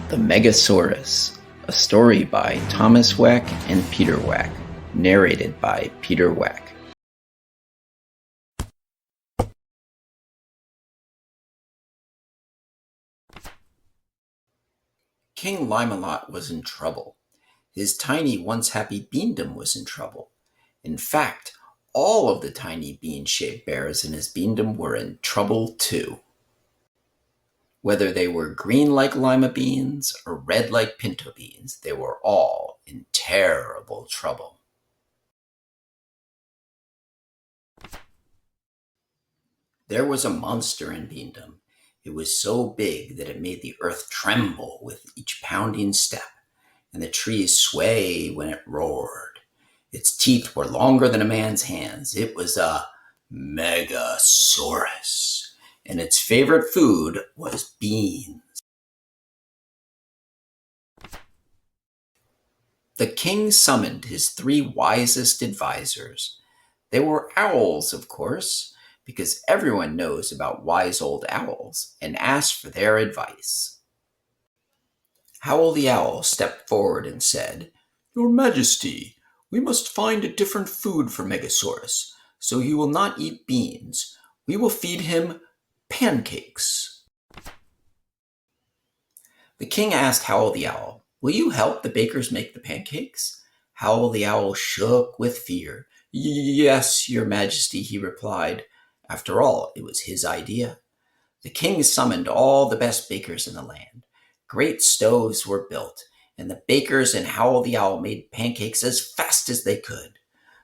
The Megasaurus, a story by Thomas Wack and Peter Wack, narrated by Peter Wack. King Limelot was in trouble. His tiny, once happy beandom was in trouble. In fact, all of the tiny bean-shaped bears in his beandom were in trouble too. Whether they were green like lima beans or red like pinto beans, they were all in terrible trouble. There was a monster in Beandom. It was so big that it made the earth tremble with each pounding step, and the trees sway when it roared. Its teeth were longer than a man's hands. It was a Megasaurus, and its favorite food was beans. The king summoned his 3 wisest advisors. They were owls, of course, because everyone knows about wise old owls, and asked for their advice. Howl the Owl stepped forward and said, "Your Majesty, we must find a different food for Megasaurus, so he will not eat beans. We will feed him pancakes." The king asked Howl the Owl, "Will you help the bakers make the pancakes?" Howl the Owl shook with fear. "Yes, Your Majesty," he replied. After all, it was his idea. The king summoned all the best bakers in the land. Great stoves were built, and the bakers and Howl the Owl made pancakes as fast as they could.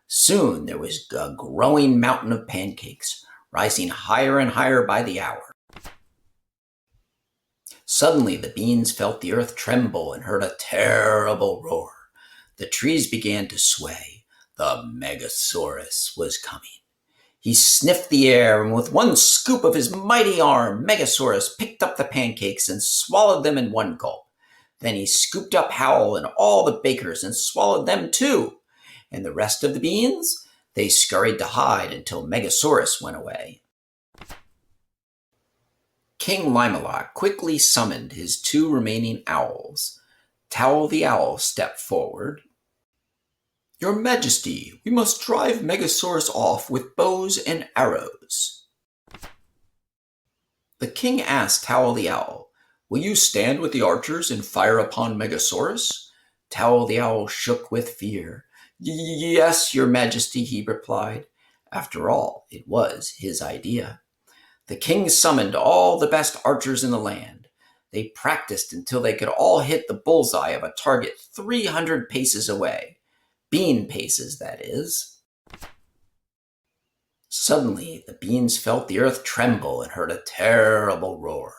Soon there was a growing mountain of pancakes, rising higher and higher by the hour. Suddenly the beans felt the earth tremble and heard a terrible roar. The trees began to sway. The Megasaurus was coming. He sniffed the air, and with one scoop of his mighty arm, Megasaurus picked up the pancakes and swallowed them in one gulp. Then he scooped up Howl and all the bakers and swallowed them too. And the rest of the beans? They scurried to hide until Megasaurus went away. King Limelot quickly summoned his 2 remaining owls. Howl the Owl stepped forward. "Your Majesty, we must drive Megasaurus off with bows and arrows." The king asked Howl the Owl, "Will you stand with the archers and fire upon Megasaurus?" Howl the Owl shook with fear. "Yes, Your Majesty," he replied. After all, it was his idea. The king summoned all the best archers in the land. They practiced until they could all hit the bullseye of a target 300 paces away. Bean paces, that is. Suddenly, the beans felt the earth tremble and heard a terrible roar.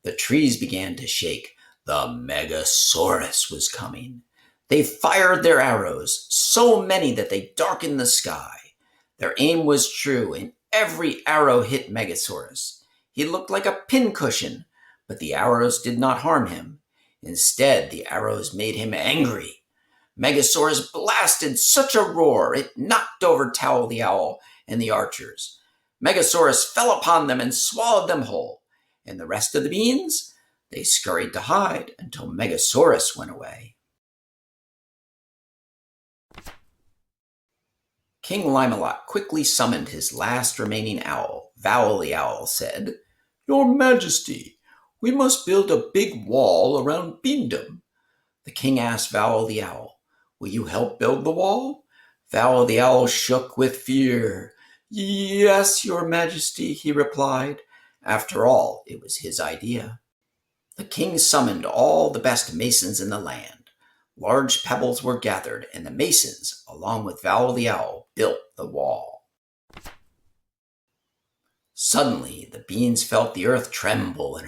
The trees began to shake. The Megasaurus was coming. They fired their arrows, so many that they darkened the sky. Their aim was true, and every arrow hit Megasaurus. He looked like a pincushion, but the arrows did not harm him. Instead, the arrows made him angry. Megasaurus blasted such a roar, it knocked over Howl the Owl and the archers. Megasaurus fell upon them and swallowed them whole. And the rest of the beans? They scurried to hide until Megasaurus went away. King Limelot quickly summoned his last remaining owl. Howl the Owl said, "Your Majesty, we must build a big wall around Beandom." The king asked Howl the Owl, "Will you help build the wall?" Howl the Owl shook with fear. "Yes, Your Majesty," he replied. After all, it was his idea. The king summoned all the best masons in the land. Large pebbles were gathered, and the masons, along with Howl the Owl, built the wall. Suddenly, the beans felt the earth tremble and